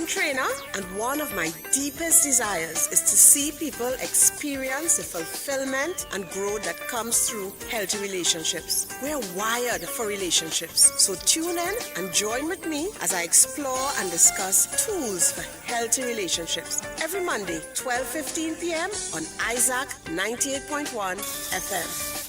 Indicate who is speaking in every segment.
Speaker 1: trainer, and one of my deepest desires is to see people experience the fulfillment and growth that comes through healthy relationships. We're wired for relationships, so tune in and join with me as I explore and discuss tools for healthy relationships every Monday, 12:15 p.m. on Isaac 98.1 FM.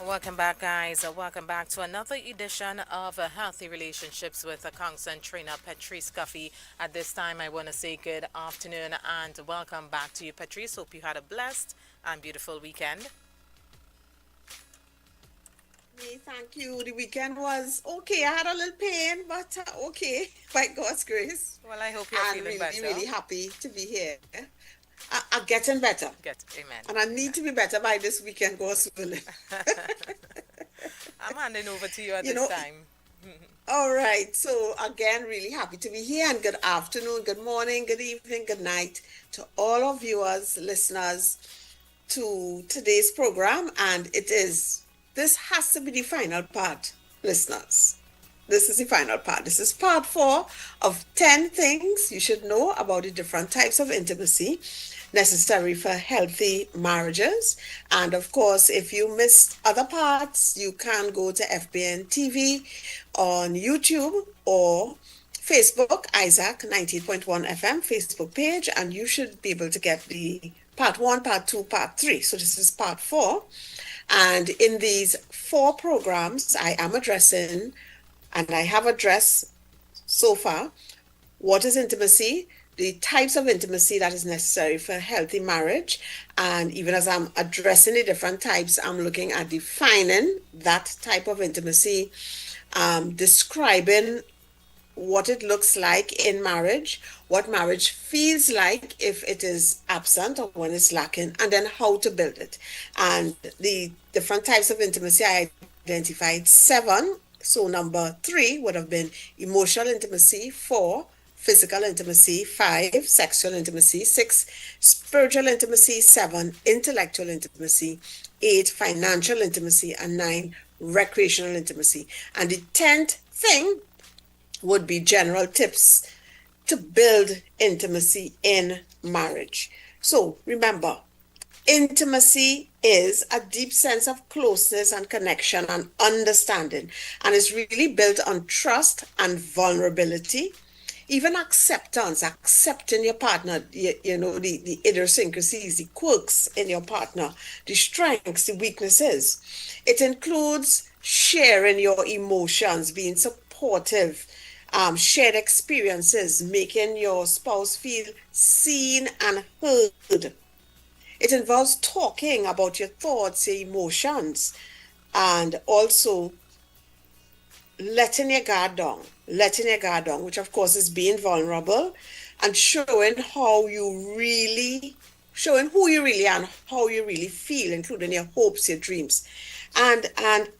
Speaker 2: Welcome back, guys. Welcome back to another edition of Healthy Relationships with a counselor trainer, Petreece Cuffie. At this time, I want to say good afternoon and welcome back to you, Petreece. Hope you had a blessed and beautiful weekend.
Speaker 3: Thank you. The weekend was okay. I had a little pain, but okay, by God's grace.
Speaker 2: Well, I hope you're feeling better.
Speaker 3: I'm really happy to be here. I'm getting better.
Speaker 2: Amen.
Speaker 3: And I need to be better by this weekend, God's willing.
Speaker 2: I'm handing over to you at this time.
Speaker 3: All right. So again, really happy to be here, and good afternoon, good morning, good evening, good night to all our viewers, listeners to today's program. And this has to be the final part, listeners. This is the final part. This is part 4 of 10 things you should know about the different types of intimacy necessary for healthy marriages. And of course, if you missed other parts, you can go to FBN TV on YouTube or Facebook, Isaac 98.1 FM Facebook page, and you should be able to get the part 1, part 2, part 3. So this is part 4. And in these 4 programs, I am addressing, and I have addressed so far, what is intimacy, the types of intimacy that is necessary for a healthy marriage. And even as I'm addressing the different types, I'm looking at defining that type of intimacy, describing what it looks like in marriage, what marriage feels like if it is absent or when it's lacking, and then how to build it. And the different types of intimacy, I identified 7. So number 3 would have been emotional intimacy, 4, physical intimacy, 5, sexual intimacy, 6, spiritual intimacy, 7, intellectual intimacy, 8, financial intimacy, and 9, recreational intimacy. And the 10th thing would be general tips to build intimacy in marriage. So remember, intimacy is a deep sense of closeness and connection and understanding, and it's really built on trust and vulnerability, even acceptance, accepting your partner, the idiosyncrasies, the quirks in your partner, the strengths, the weaknesses. It includes sharing your emotions, being supportive, shared experiences, making your spouse feel seen and heard. It involves talking about your thoughts, your emotions, and also letting your guard down, which of course is being vulnerable and showing who you really are and how you really feel, including your hopes, your dreams. And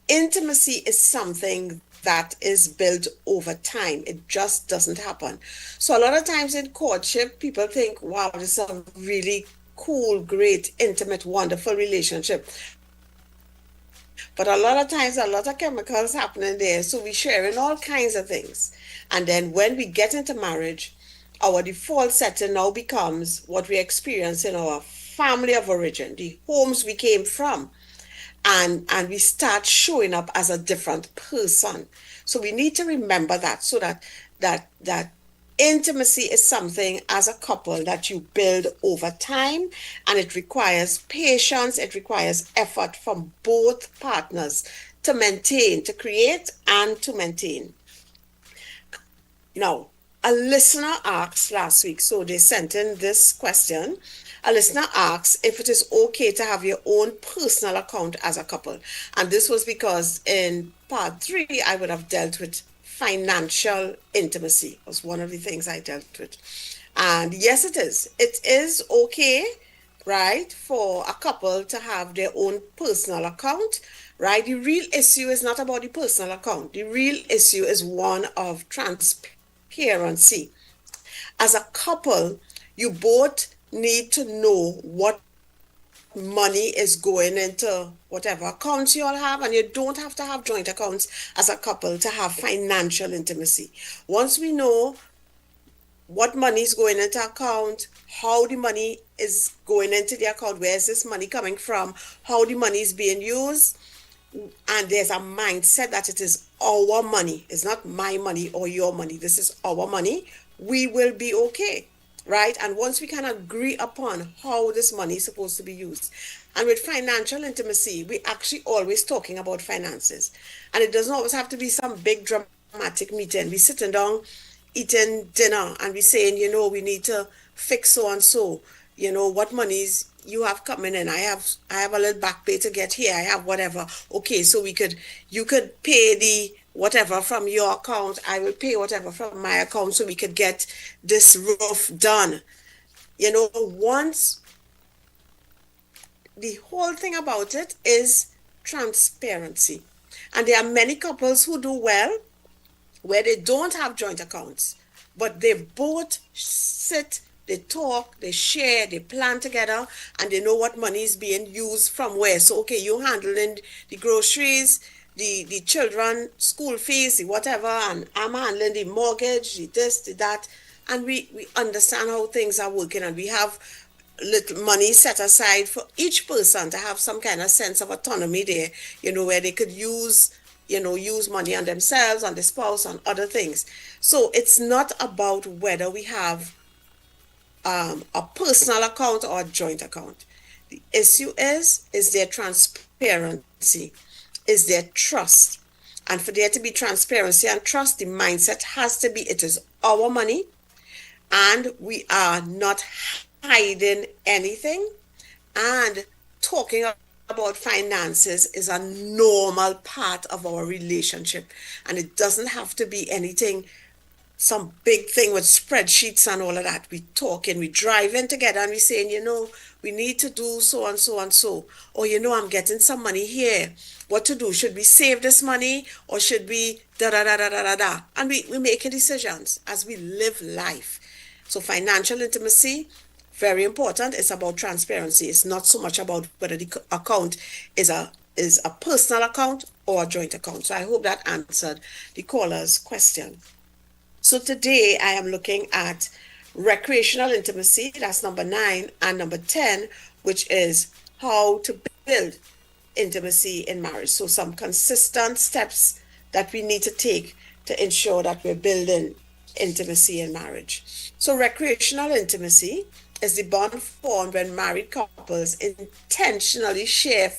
Speaker 3: intimacy is something that is built over time. It just doesn't happen. So a lot of times in courtship, people think, wow, this is a really cool, great, intimate, wonderful relationship. But a lot of times, a lot of chemicals happening there. So we're sharing all kinds of things. And then when we get into marriage, our default setting now becomes what we experience in our family of origin, the homes we came from. And we start showing up as a different person. So we need to remember that, so that intimacy is something as a couple that you build over time, and it requires patience, it requires effort from both partners to maintain, to create and to maintain. Now, a listener asked last week, so they sent in this question. A listener asks if it is okay to have your own personal account as a couple. And this was because in part 3, I would have dealt with financial intimacy. Was one of the things I dealt with. And yes, it is. It is okay, right, for a couple to have their own personal account, right? The real issue is not about the personal account. The real issue is one of transparency. As a couple, you both need to know what money is going into whatever accounts you all have, and you don't have to have joint accounts as a couple to have financial intimacy. Once we know what money is going into account, how the money is going into the account, where is this money coming from, how the money is being used, and there's a mindset that it is our money, it's not my money or your money, this is our money, we will be okay, right? And once we can agree upon how this money is supposed to be used. And with financial intimacy, we actually always talking about finances, and it doesn't always have to be some big dramatic meeting. We sitting down eating dinner and we saying, we need to fix so and so, what monies you have coming in. I have a little back pay to get here. I have whatever. Okay, so you could pay the whatever from your account. I will pay whatever from my account so we could get this roof done. Once the whole thing about it is transparency. And there are many couples who do well where they don't have joint accounts, but they both sit, they talk, they share, they plan together, and they know what money is being used from where. So, okay, you're handling the groceries, the children, school fees, the whatever, and I'm handling the mortgage, the this, the that, and we understand how things are working, and we have little money set aside for each person to have some kind of sense of autonomy there, where they could use money on themselves, on the spouse, on other things. So it's not about whether we have a personal account or a joint account. The issue is there transparency? Is there trust? And for there to be transparency and trust, the mindset has to be, it is our money, and we are not hiding anything, and talking about finances is a normal part of our relationship, and it doesn't have to be anything, some big thing with spreadsheets and all of that. We talking, we driving together, and we saying, we need to do so and so and so, or I'm getting some money here, what to do? Should we save this money, or should we da da da da da da da? And we making decisions as we live life. So financial intimacy, very important. It's about transparency. It's not so much about whether the account is a personal account or a joint account. So I hope that answered the caller's question. So today I am looking at recreational intimacy, that's number 9, and number 10, which is how to build intimacy in marriage. So some consistent steps that we need to take to ensure that we're building intimacy in marriage. So recreational intimacy is the bond formed when married couples intentionally share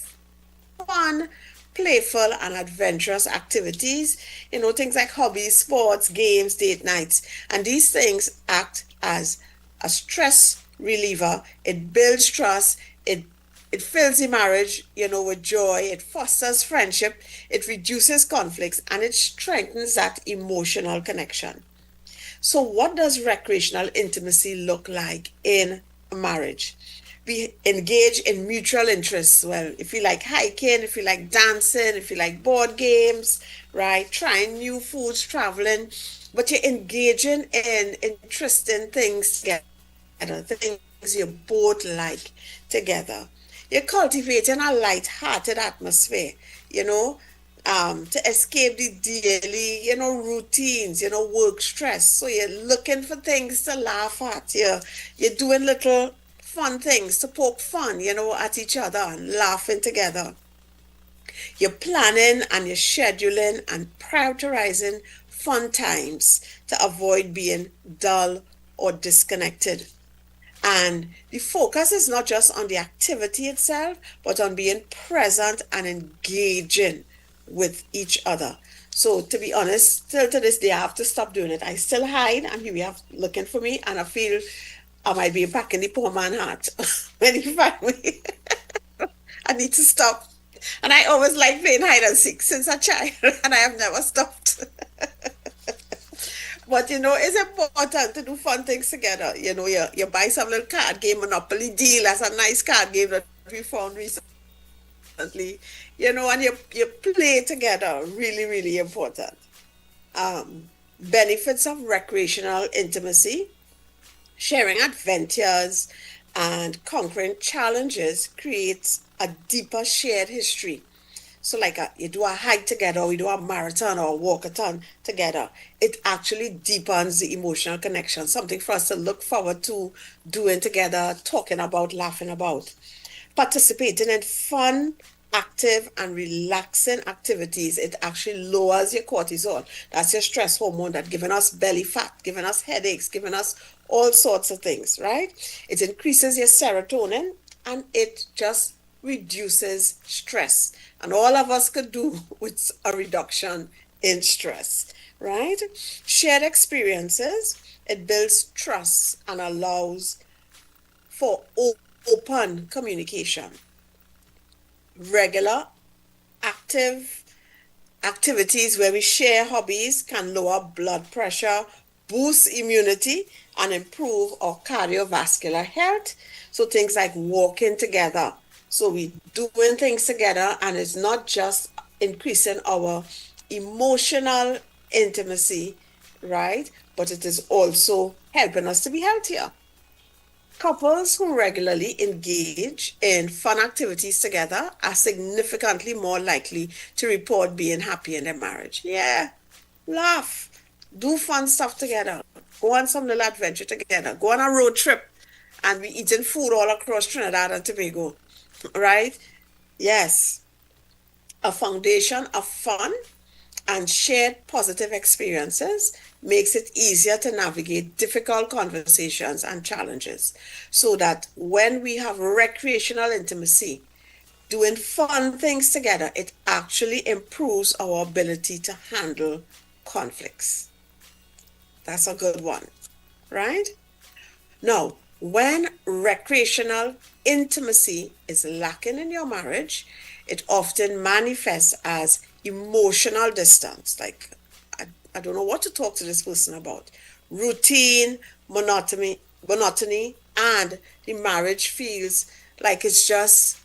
Speaker 3: fun, playful, and adventurous activities, things like hobbies, sports, games, date nights. And these things act as a stress reliever. It builds trust. It fills the marriage, with joy. It fosters friendship. It reduces conflicts, and it strengthens that emotional connection. So what does recreational intimacy look like in a marriage? We engage in mutual interests. Well, if you like hiking, if you like dancing, if you like board games, right? Trying new foods, traveling, but you're engaging in interesting things together, things you both like together. You're cultivating a light-hearted atmosphere, to escape the daily, routines, work stress. So you're looking for things to laugh at. You're doing little fun things to poke fun, at each other and laughing together. You're planning and you're scheduling and prioritizing fun times to avoid being dull or disconnected. And the focus is not just on the activity itself, but on being present and engaging with each other. So to be honest, still to this day, I have to stop doing it. I still hide, and here we have looking for me, and I feel I might be back in the poor man heart when he find me. I need to stop. And I always like playing hide and seek since a child, and I have never stopped. But it's important to do fun things together. You buy some little card game, Monopoly Deal. That's a nice card game that we found recently. And you play together. Really, really important. Benefits of recreational intimacy: sharing adventures, And conquering challenges creates a deeper shared history. So like you do a hike together, or we do a marathon or a walkathon together. It actually deepens the emotional connection, something for us to look forward to doing together, talking about, laughing about. Participating in fun, active, and relaxing activities, it actually lowers your cortisol. That's your stress hormone that giving us belly fat, giving us headaches, giving us all sorts of things, right? It increases your serotonin and it just reduces stress. And all of us could do with a reduction in stress, right? Shared experiences, it builds trust and allows for open communication. Regular, active activities where we share hobbies can lower blood pressure, boost immunity, and improve our cardiovascular health. So things like walking together. So we doing things together, and it's not just increasing our emotional intimacy, right? But it is also helping us to be healthier. Couples who regularly engage in fun activities together are significantly more likely to report being happy in their marriage. Yeah, laugh, do fun stuff together, go on some little adventure together, go on a road trip, and be eating food all across Trinidad and Tobago, right? Yes, a foundation of fun and shared positive experiences makes it easier to navigate difficult conversations and challenges. So that when we have recreational intimacy, doing fun things together, it actually improves our ability to handle conflicts. That's a good one, right? Now, when recreational intimacy is lacking in your marriage, it often manifests as emotional distance. Like, I don't know what to talk to this person about. Routine, monotony, and the marriage feels like it's just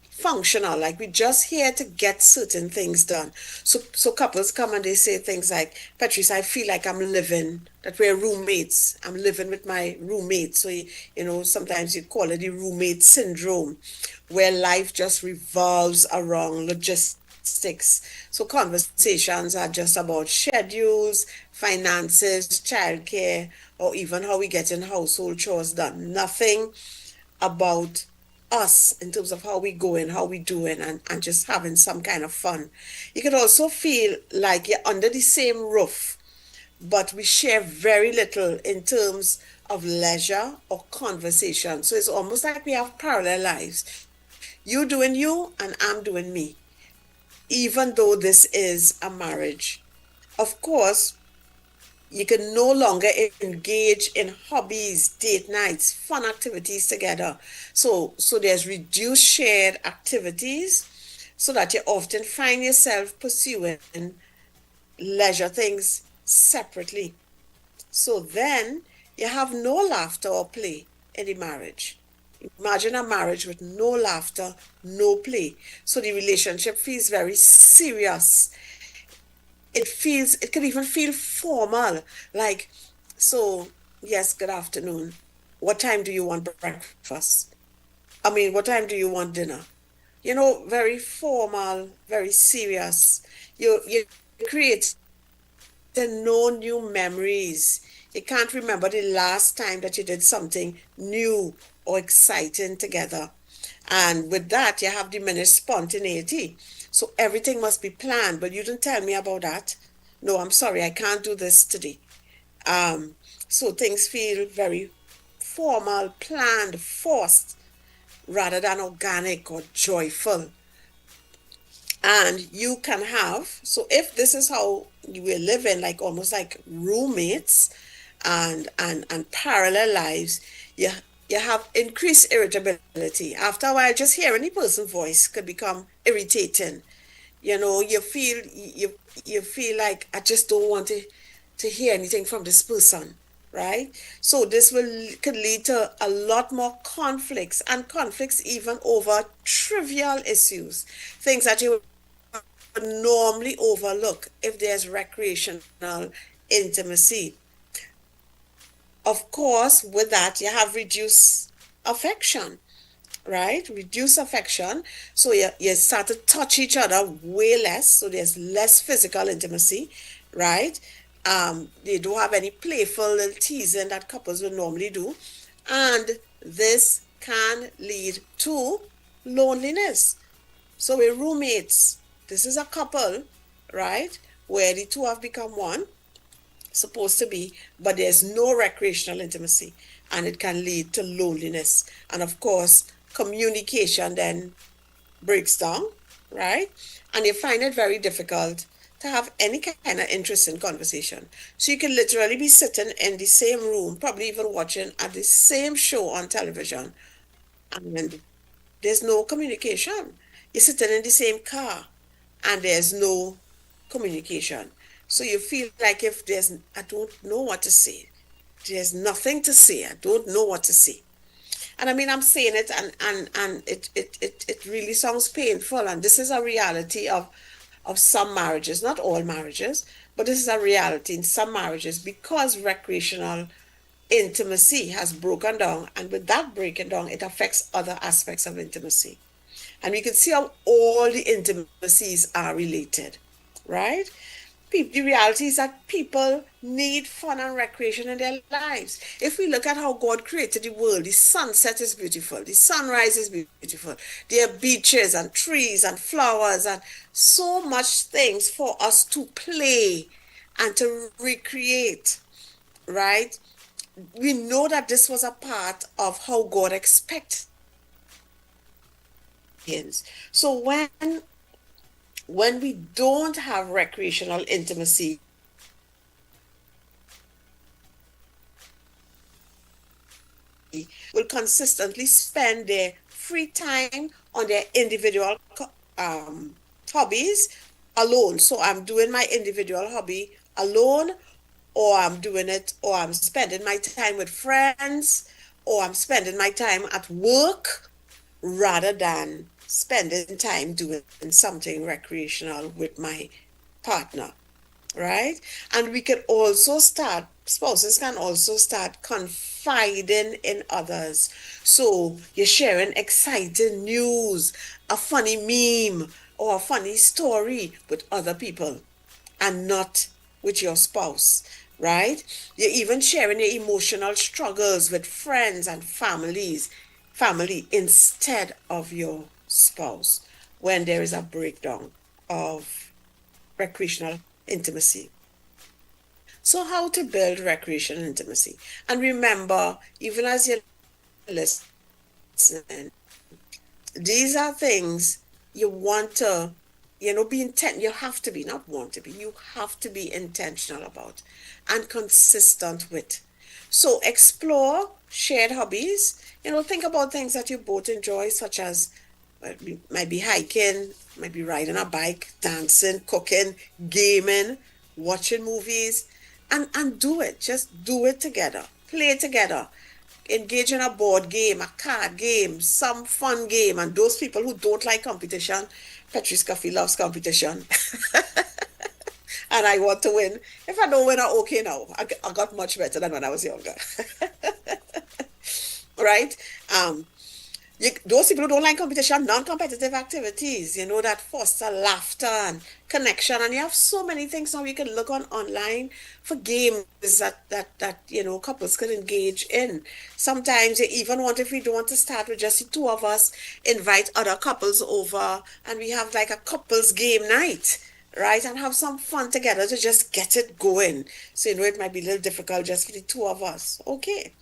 Speaker 3: functional, like we're just here to get certain things done. So couples come and they say things like, Patrice, I feel like I'm living, that we're roommates, I'm living with my roommate. So sometimes you call it the roommate syndrome, where life just revolves around logistics. So conversations are just about schedules, finances, childcare, or even how we get in household chores done. Nothing about us in terms of how we going, how we doing, and just having some kind of fun. You could also feel like you're under the same roof, but we share very little in terms of leisure or conversation. So it's almost like we have parallel lives. You doing you and I'm doing me, even though this is a marriage. Of course, you can no longer engage in hobbies, date nights, fun activities together. So there's reduced shared activities so that you often find yourself pursuing leisure things separately. So then you have no laughter or play in the marriage. Imagine a marriage with no laughter, no play. So the relationship feels very serious. It can even feel formal. Like, so, yes, good afternoon. What time do you want breakfast? I mean, what time do you want dinner? Very formal, very serious. You create no new memories. You can't remember the last time that you did something new or exciting together. And with that, you have diminished spontaneity. So everything must be planned, but you didn't tell me about that. No, I'm sorry, I can't do this today. Um, so things feel very formal, planned, forced, rather than organic or joyful. And you can have, so if this is how you were living, like almost like roommates and parallel lives, you have increased irritability. After a while, just hearing the person's voice could become irritating. You feel like I just don't want to hear anything from this person, right? So this could lead to a lot more conflicts, and conflicts even over trivial issues, things that you would normally overlook if there's recreational intimacy. Of course, with that, you have reduced affection, right? Reduce affection. So you start to touch each other way less. So there's less physical intimacy, right? They don't have any playful little teasing that couples would normally do. And this can lead to loneliness. So we're roommates. This is a couple, right? Where the two have become one, supposed to be, but there's no recreational intimacy, and it can lead to loneliness. And of course, communication then breaks down, right? And you find it very difficult to have any kind of interesting conversation. So you can literally be sitting in the same room, probably even watching at the same show on television, and there's no communication. You're sitting in the same car and there's no communication. So you feel like if I don't know what to say. There's nothing to say. I don't know what to say. And I mean, I'm saying it and it really sounds painful. And this is a reality of some marriages, not all marriages, but this is a reality in some marriages because recreational intimacy has broken down. And with that breaking down, it affects other aspects of intimacy. And we can see how all the intimacies are related, right? The reality is that people need fun and recreation in their lives. If we look at how God created the world, the sunset is beautiful, the sunrise is beautiful, there are beaches and trees and flowers and so much things for us to play and to recreate, right? We know that this was a part of how God expected. So when we don't have recreational intimacy, will consistently spend their free time on their individual hobbies alone. So I'm doing my individual hobby alone, or I'm doing it, or I'm spending my time with friends, or I'm spending my time at work rather than spending time doing something recreational with my partner, right? And we can also start, spouses can also start confiding in others. So you're sharing exciting news, a funny meme, or a funny story with other people and not with your spouse, right? You're even sharing your emotional struggles with friends and family instead of your spouse when there is a breakdown of recreational intimacy. So how to build recreational intimacy? And remember, even as you're listening, these are things you want to, be intent. You have to be, not want to be, you have to be intentional about and consistent with. So explore shared hobbies. Think about things that you both enjoy, such as might be hiking, might be riding a bike, dancing, cooking, gaming, watching movies, and do it. Just do it together. Play together. Engage in a board game, a card game, some fun game. And those people who don't like competition, Petreece Cuffie loves competition. And I want to win. If I don't win, I'm okay now. I got much better than when I was younger. Right? Those people who don't like competition, non-competitive activities, that foster laughter and connection. And you have so many things now you can look on online for games that couples can engage in. Sometimes you even want, if we don't want to start with just the two of us, invite other couples over and we have like a couples game night, right? And have some fun together to just get it going. So it might be a little difficult just for the two of us. Okay.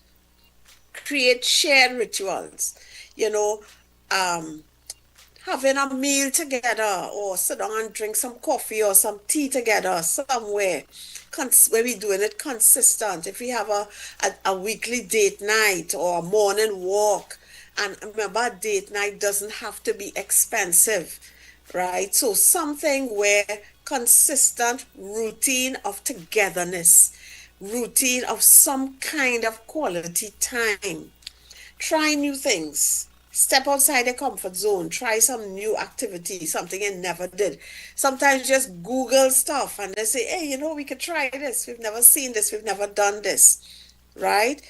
Speaker 3: Create shared rituals, you know, um, having a meal together or sit down and drink some coffee or some tea together somewhere where we're doing it consistent. If we have a weekly date night or a morning walk, and remember, date night doesn't have to be expensive, right? So something where consistent routine of togetherness, routine of some kind of quality time. Try new things. Step outside your comfort zone. Try some new activity, something you never did. Sometimes just Google stuff and they say, hey, we could try this. We've never seen this. We've never done this, right?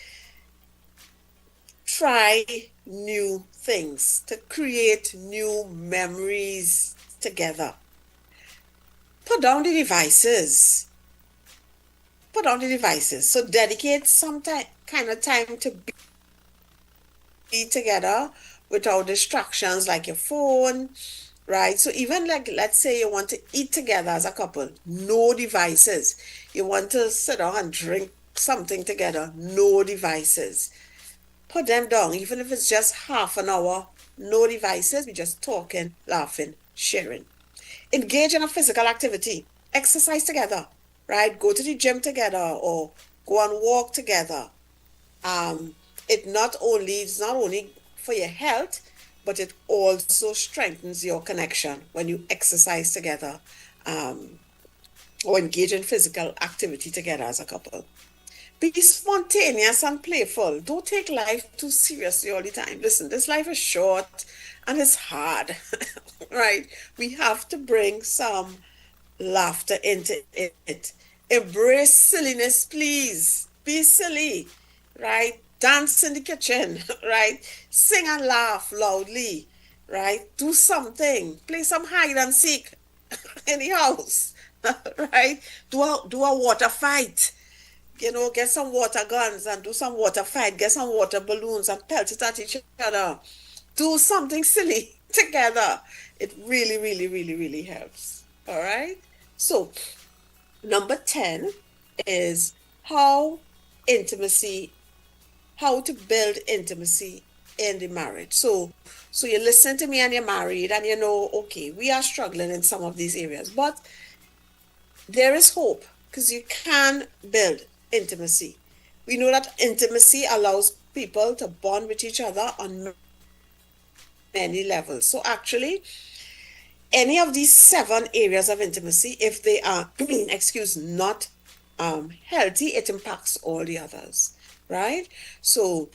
Speaker 3: try new things, to create new memories together. Put down the devices. Put down the devices. So dedicate some time, kind of time to be together without distractions like your phone, right? So even like, let's say you want to eat together as a couple, no devices. You want to sit down and drink something together, no devices. Put them down, even if it's just half an hour, no devices. We're just talking, laughing, sharing. Engage in a physical activity, exercise together, right? Go to the gym together or go and walk together. Um, it's not only for your health, but it also strengthens your connection when you exercise together, um, or engage in physical activity together as a couple. Be spontaneous and playful. Don't take life too seriously all the time. Listen, this life is short and it's hard, right? We have to bring some laughter into it. Embrace silliness, please. Be silly, right? Dance in the kitchen, right? Sing and laugh loudly, right? Do something. Play some hide and seek in the house, right? Do a water fight. Get some water guns and do some water fight. Get some water balloons and pelt it at each other. Do something silly together. It really, really, really, really helps. All right. So, number 10 is how intimacy, how to build intimacy in the marriage. So you listen to me and you're married and you know, okay, we are struggling in some of these areas, but there is hope because you can build intimacy. We know that intimacy allows people to bond with each other on many levels. So actually, any of these 7 areas of intimacy, if they are, excuse, not healthy, it impacts all the others, right? So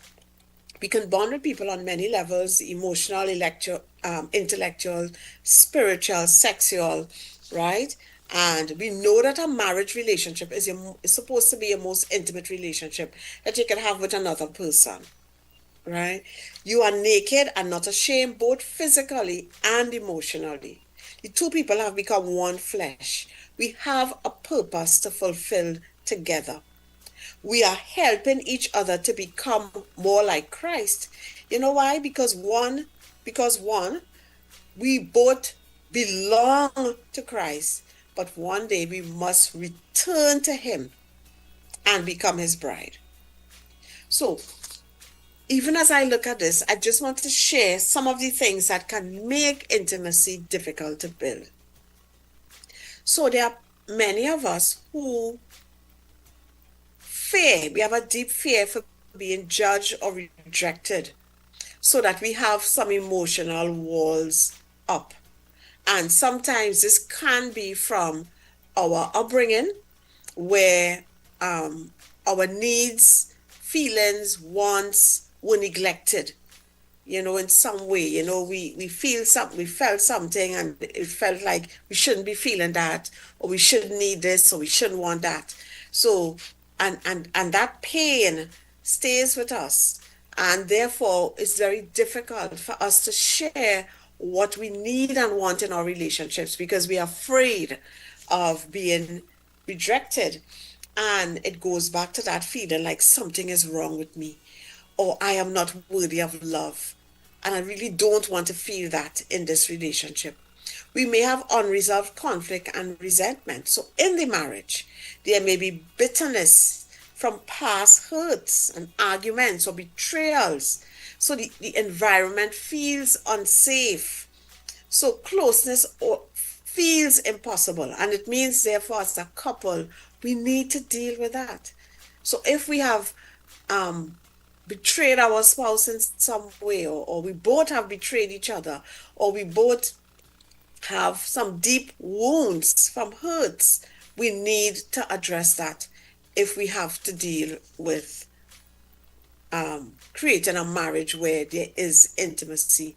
Speaker 3: we can bond with people on many levels: emotional, intellectual, spiritual, sexual, right? And we know that a marriage relationship is supposed to be a most intimate relationship that you can have with another person, right? You are naked and not ashamed, both physically and emotionally. The two people have become one flesh. We have a purpose to fulfill together. We are helping each other to become more like Christ. You know why? Because one, we both belong to Christ, but one day we must return to him and become his bride. So, even as I look at this, I just want to share some of the things that can make intimacy difficult to build. So, there are many of us who fear, we have a deep fear for being judged or rejected, so that we have some emotional walls up. And sometimes this can be from our upbringing, where our needs, feelings, wants were neglected. In some way, we felt something and it felt like we shouldn't be feeling that, or we shouldn't need this, or we shouldn't want that. So, and that pain stays with us. And therefore, it's very difficult for us to share what we need and want in our relationships because we are afraid of being rejected. And it goes back to that feeling like something is wrong with me, or I am not worthy of love. And I really don't want to feel that in this relationship. We may have unresolved conflict and resentment. So in the marriage, there may be bitterness from past hurts and arguments or betrayals. So the environment feels unsafe. So closeness feels impossible. And it means, therefore, as a couple, we need to deal with that. So if we have betrayed our spouse in some way, or we both have betrayed each other, or we both have some deep wounds from hurts, we need to address that if we have to deal with creating a marriage where there is intimacy.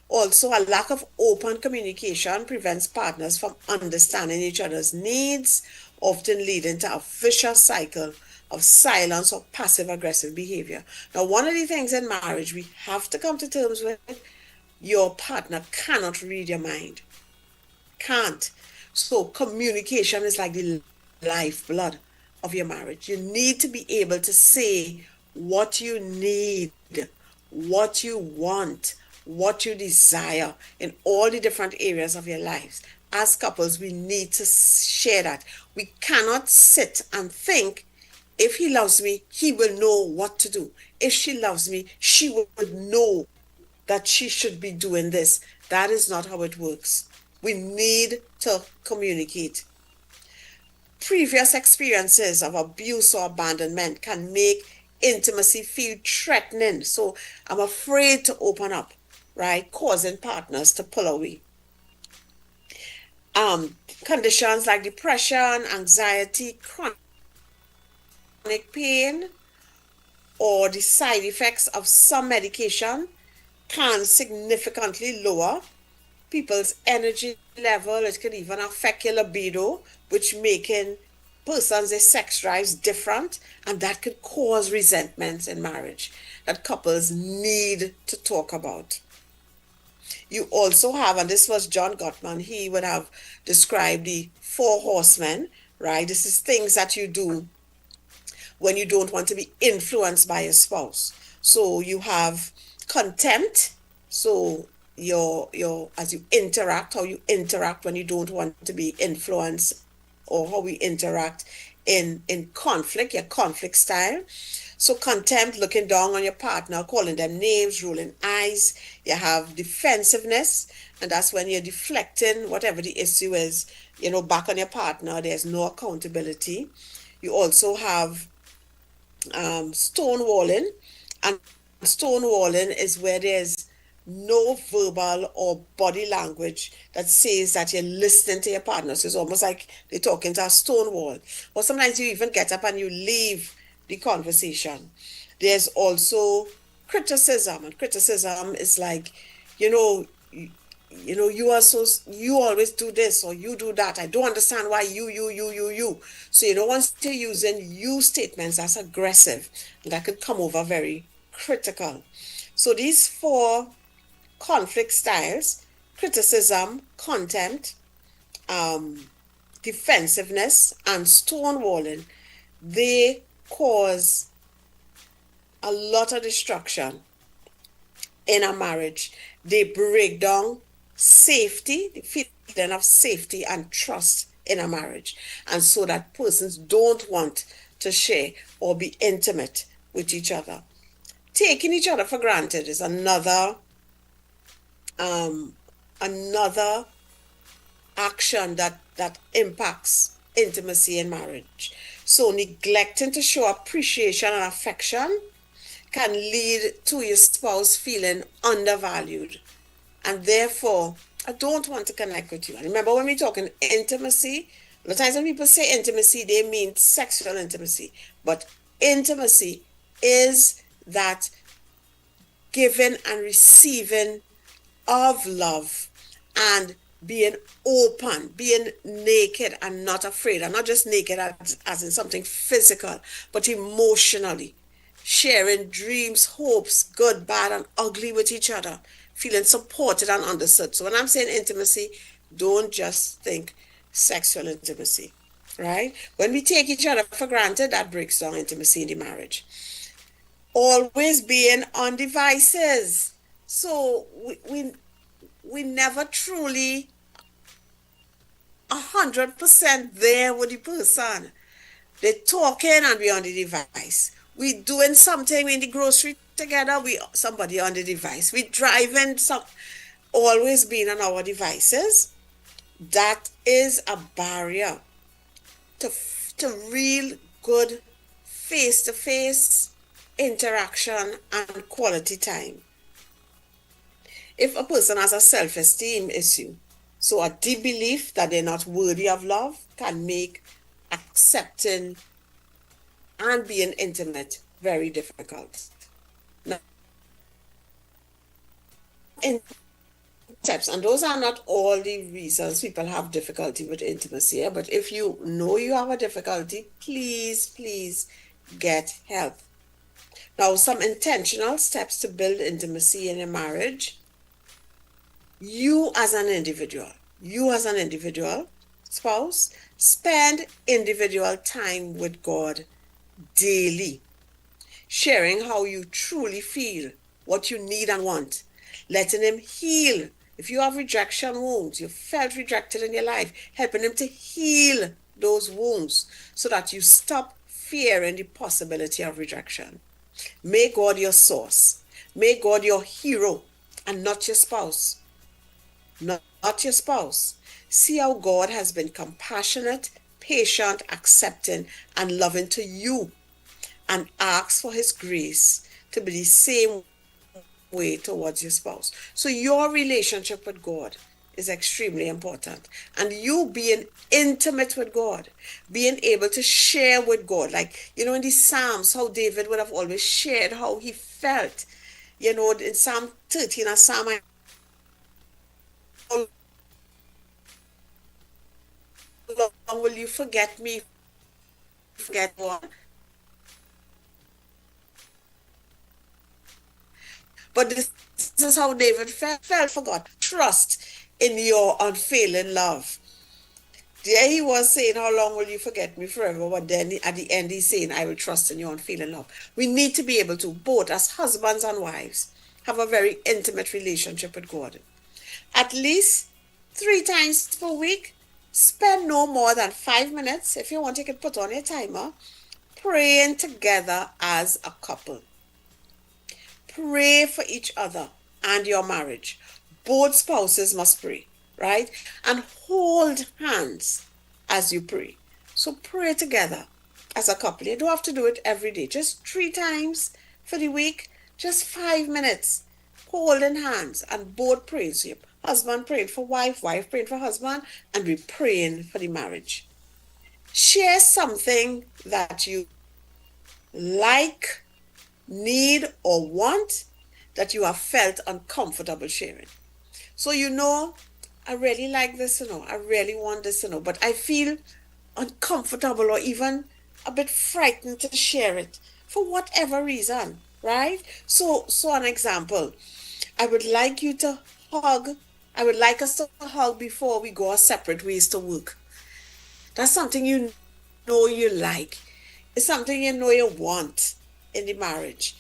Speaker 3: Also, a lack of open communication prevents partners from understanding each other's needs, often leading to a vicious cycle of silence or passive aggressive behavior. Now, one of the things in marriage we have to come to terms with, your partner cannot read your mind. Can't. So communication is like the lifeblood of your marriage. You need to be able to say what you need, what you want, what you desire in all the different areas of your lives. As couples, we need to share that. We cannot sit and think, if he loves me, he will know what to do. If she loves me, she would know that she should be doing this. That is not how it works. We need to communicate. Previous experiences of abuse or abandonment can make intimacy feel threatening. So I'm afraid to open up, right? Causing partners to pull away. Conditions like depression, anxiety, chronic pain, or the side effects of some medication can significantly lower people's energy level. It can even affect your libido, which making persons' sex drives different, and that could cause resentments in marriage that couples need to talk about. You also have, and this was John Gottman, he would have described the 4 horsemen, right? This is things that you do when you don't want to be influenced by your spouse. So you have contempt. So your as you interact, how you interact when you don't want to be influenced, or how we interact in conflict, your conflict style. So contempt, looking down on your partner, calling them names, rolling eyes. You have defensiveness, and that's when you're deflecting whatever the issue is, back on your partner. There's no accountability. You also have stonewalling, and stonewalling is where there's no verbal or body language that says that you're listening to your partner. So it's almost like they're talking to a stone wall. Or sometimes you even get up and you leave the conversation. There's also criticism, and criticism is like, you always do this or you do that. I don't understand why you. So once you're using you statements, that's aggressive, and that could come over very critical. So these 4 conflict styles: criticism, contempt, defensiveness, and stonewalling, they cause a lot of destruction in a marriage. They break down safety, the feeling of safety and trust in a marriage, and so that persons don't want to share or be intimate with each other. Taking each other for granted is another action that impacts intimacy in marriage. So neglecting to show appreciation and affection can lead to your spouse feeling undervalued, and therefore, I don't want to connect with you. And remember, when we're talking intimacy, a lot of times when people say intimacy, they mean sexual intimacy. But intimacy is that giving and receiving of love, and being open, being naked and not afraid, and not just naked as in something physical, but emotionally, sharing dreams, hopes, good, bad, and ugly with each other, feeling supported and understood. So when I'm saying intimacy, don't just think sexual intimacy, right? When we take each other for granted, that breaks down intimacy in the marriage. Always being on devices. So we never truly 100% there with the person. They're talking and we on the device. We doing something in the grocery together, somebody on the device. We driving always being on our devices. That is a barrier to real good face-to-face interaction and quality time. If a person has a self-esteem issue, so a deep belief that they're not worthy of love, can make accepting and being intimate very difficult. Now, in steps, and those are not all the reasons people have difficulty with intimacy, but if you know you have a difficulty, please get help. Now, some intentional steps to build intimacy in a marriage. You as an individual spouse, spend individual time with God daily, sharing how you truly feel, what you need and want, letting Him heal. If you have rejection wounds, you felt rejected in your life, helping Him to heal those wounds so that you stop fearing the possibility of rejection. Make God your source. Make God your hero and not your spouse. Not your spouse. See how God has been compassionate, patient, accepting, and loving to you, and ask for His grace to be the same way towards your spouse. So your relationship with God is extremely important. And you being intimate with God, being able to share with God, like, in the Psalms, how David would have always shared how he felt. In Psalm 13 and Psalm, how long will you forget me? Forget what? But this is how David felt for God. Trust in your unfailing love. There he was saying, how long will you forget me forever? But then at the end, he's saying, I will trust in your unfailing love. We need to be able to, both as husbands and wives, have a very intimate relationship with God. At least 3 times per week, spend no more than 5 minutes. If you want, you can put on your timer, praying together as a couple. Pray for each other and your marriage. Both spouses must pray, right? And hold hands as you pray. So pray together as a couple. You don't have to do it every day. Just 3 times for the week, just 5 minutes, holding hands and both praying. So your husband praying for wife, wife praying for husband, and we praying for the marriage. Share something that you like, need, or want that you have felt uncomfortable sharing. So, I really like this, I really want this, but I feel uncomfortable or even a bit frightened to share it for whatever reason, right? So an example, I would like you to hug. I would like us to hug before we go our separate ways to work. That's something you like. It's something you want in the marriage.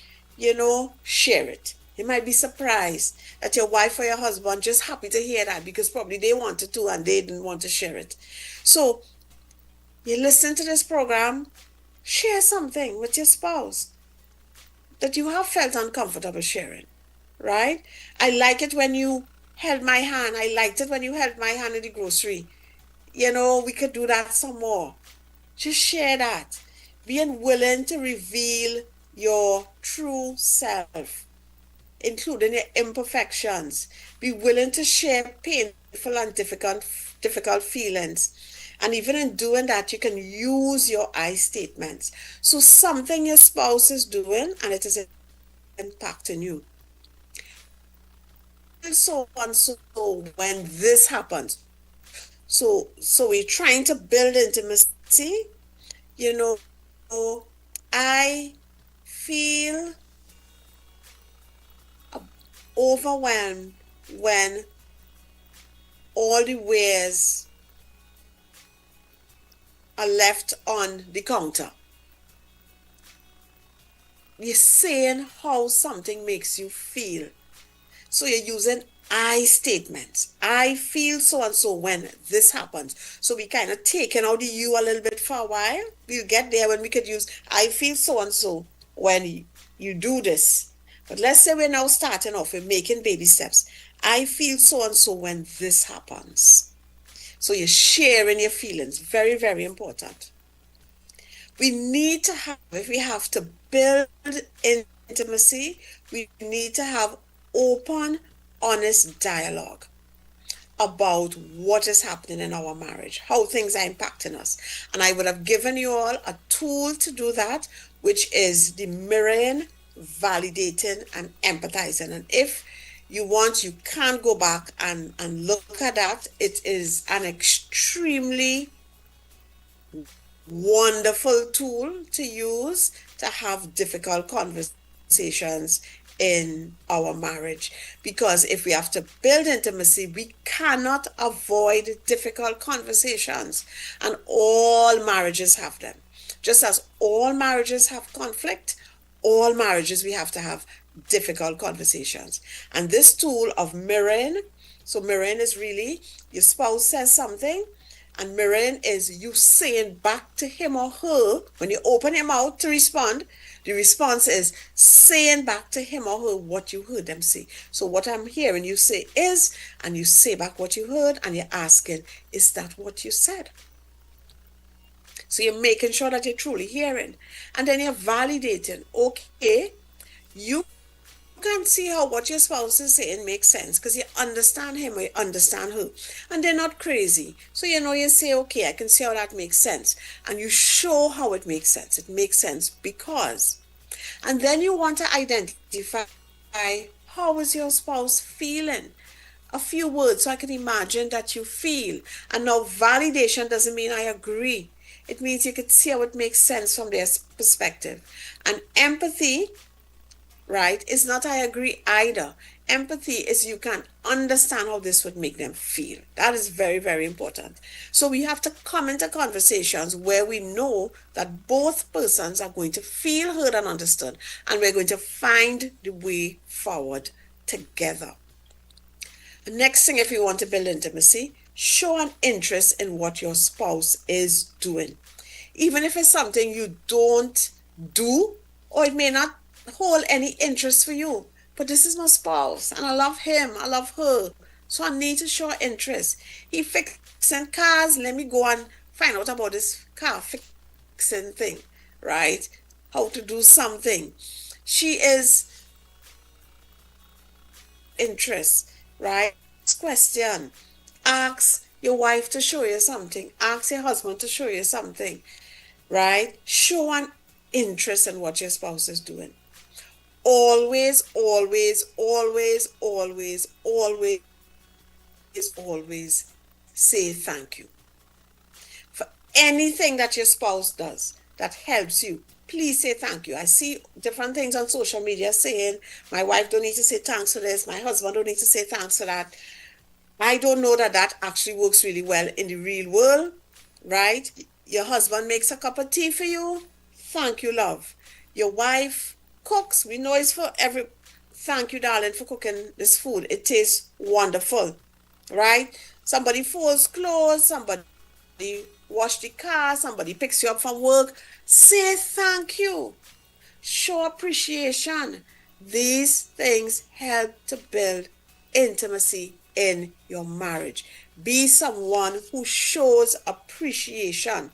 Speaker 3: Share it. You might be surprised that your wife or your husband just happy to hear that because probably they wanted to and they didn't want to share it. So you listen to this program, share something with your spouse that you have felt uncomfortable sharing, right? I like it when you held my hand. I liked it when you held my hand in the grocery. We could do that some more. Just share that. Being willing to reveal your true self, including your imperfections. Be willing to share painful and difficult feelings. And even in doing that, you can use your I statements. So something your spouse is doing and it is impacting you. So and so when this happens. So we're trying to build intimacy. I feel overwhelmed when all the wares are left on the counter. You're saying how something makes you feel. So you're using I statements. I feel so and so when this happens. So we kind of taking out the you a little bit for a while. We'll get there when we could use I feel so and so when you do this. But let's say we're now starting off, we're making baby steps. I feel so and so when this happens. So you're sharing your feelings. Very, very important. We need to have, if we have to build intimacy, we need to have open, honest dialogue about what is happening in our marriage, how things are impacting us. And I would have given you all a tool to do that, which is the mirroring, validating, and empathizing. And if you want, you can go back and look at that. It is an extremely wonderful tool to use to have difficult conversations in our marriage. Because if we have to build intimacy, we cannot avoid difficult conversations. And all marriages have them. Just as all marriages have conflict, all marriages we have to have difficult conversations. And this tool of mirroring, so mirroring is really your spouse says something, and mirroring is you saying back to him or her, when you open your mouth to respond, the response is saying back to him or her what you heard them say. So what I'm hearing you say is, and you say back what you heard, and you're asking, is that what you said? So you're making sure that you're truly hearing. And then you're validating, okay, you can see how what your spouse is saying makes sense because you understand him or you understand her. And they're not crazy. So you say, okay, I can see how that makes sense. And you show how it makes sense. It makes sense because. And then you want to identify how is your spouse feeling? A few words so I can imagine that you feel. And now validation doesn't mean I agree. It means you can see how it makes sense from their perspective. And empathy, right, is not I agree either. Empathy is you can understand how this would make them feel. That is very, very important. So we have to come into conversations where we know that both persons are going to feel heard and understood, and we're going to find the way forward together. The next thing, if you want to build intimacy, show an interest in what your spouse is doing. Even if it's something you don't do, or it may not hold any interest for you. But this is my spouse, and I love him, I love her. So I need to show interest. He fixing cars, let me go and find out about this car fixing thing, right? How to do something. She is interest, right? Question. Ask your wife to show you something. Ask your husband to show you something, right? Show an interest in what your spouse is doing. Always, always, always, always, always, always say thank you. For anything that your spouse does that helps you, please say thank you. I see different things on social media saying, my wife don't need to say thanks for this, my husband don't need to say thanks for that. I don't know that that actually works really well in the real world, right? Your husband makes a cup of tea for you, thank you, love. Your wife cooks, we know it's for every, thank you, darling, for cooking this food. It tastes wonderful, right? Somebody folds clothes, somebody wash the car, somebody picks you up from work. Say thank you. Show appreciation. These things help to build intimacy in your marriage. Be someone who shows appreciation.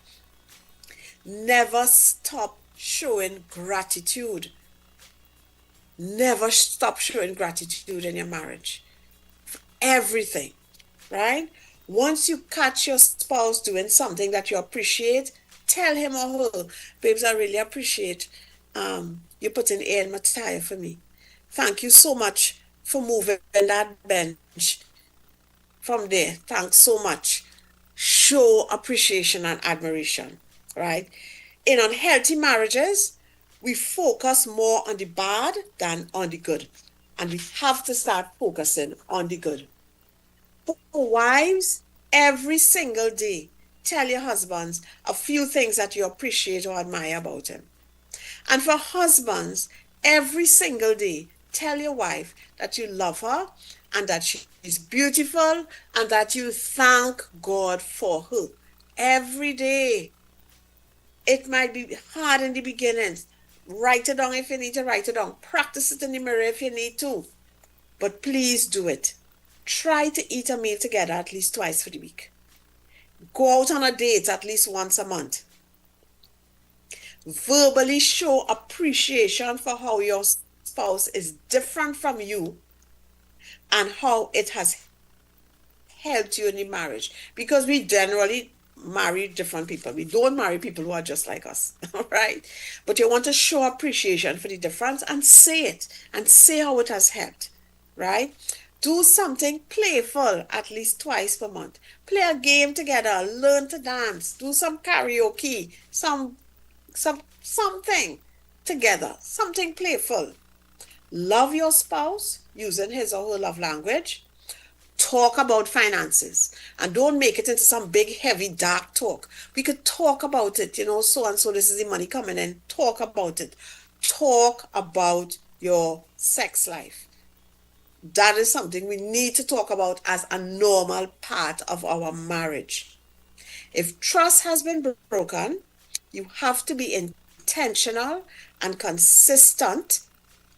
Speaker 3: Never stop showing gratitude. Never stop showing gratitude in your marriage. For everything, right? Once you catch your spouse doing something that you appreciate, tell him or her, babes, I really appreciate you putting air in my tire for me. Thank you so much for moving that bench from there. Thanks so much. Show appreciation and admiration, right? In unhealthy marriages, we focus more on the bad than on the good. And we have to start focusing on the good. For wives, every single day, tell your husbands a few things that you appreciate or admire about him. And for husbands, every single day, tell your wife that you love her and that she is beautiful and that you thank God for her. Every day. It might be hard in the beginning. Write it down if you need to write it down. Practice it in the mirror if you need to. But please do it. Try to eat a meal together at least twice for the week. Go out on a date at least once a month. Verbally show appreciation for how your spouse is different from you and how it has helped you in the marriage. Because we generally marry different people. We don't marry people who are just like us, right? But you want to show appreciation for the difference and say it and say how it has helped, right? Do something playful at least twice per month. Play a game together, learn to dance, do some karaoke, something together, something playful. Love your spouse using his or her love language. Talk about finances and don't make it into some big, heavy, dark talk. We could talk about it, so and so, this is the money coming in. Talk about it. Talk about your sex life. That is something we need to talk about as a normal part of our marriage. If trust has been broken, you have to be intentional and consistent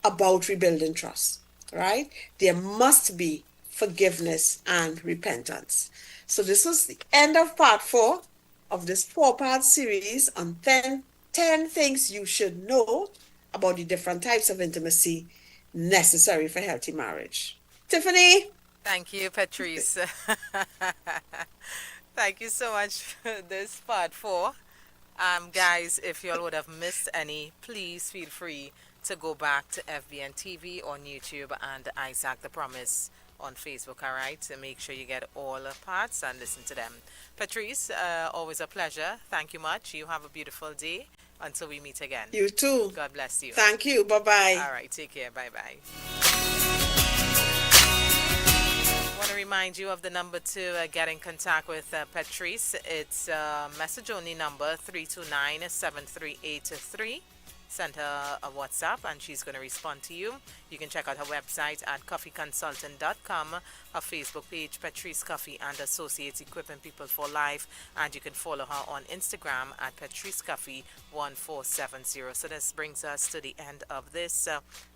Speaker 3: about rebuilding trust, right? There must be forgiveness and repentance. So this was the end of part 4 of this 4-part series on 10 things you should know about the different types of intimacy necessary for healthy marriage. Tiffany?
Speaker 2: Thank you, Petreece. Thank you so much for this part 4. Guys, if you all would have missed any, please feel free to go back to FBN TV on YouTube and Isaac the Promise on Facebook, all right? So make sure you get all the parts and listen to them. Petreece, always a pleasure. Thank you much. You have a beautiful day. Until we meet again.
Speaker 3: You too.
Speaker 2: God bless you.
Speaker 3: Thank you. Bye-bye.
Speaker 2: All right, take care. Bye-bye. I want to remind you of the number to get in contact with Petreece. It's message only number 329-738-3. Send her a WhatsApp and she's going to respond to you. You can check out her website at coffeeconsultant.com, her Facebook page, Petreece Cuffie and Associates Equipping People for Life, and you can follow her on Instagram at Petreece Cuffie1470. So this brings us to the end of this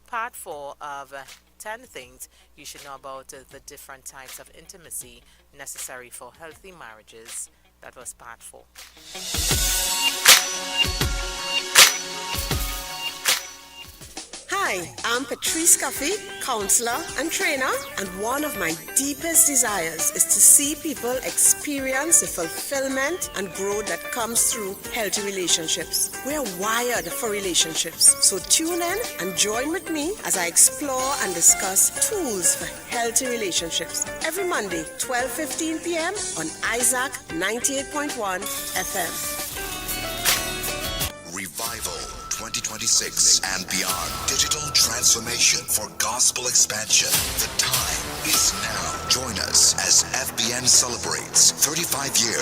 Speaker 2: part 4 of 10 things you should know about the different types of intimacy necessary for healthy marriages. That was part 4.
Speaker 1: Hi, I'm Petreece Cuffie, counselor and trainer, and one of my deepest desires is to see people experience the fulfillment and growth that comes through healthy relationships. We're wired for relationships, so tune in and join with me as I explore and discuss tools for healthy relationships every Monday, 12:15 p.m. on Isaac 98.1 FM.
Speaker 4: Revival 2026 and beyond. Digital transformation for gospel expansion. The time is now. Join us as FBN celebrates 35 years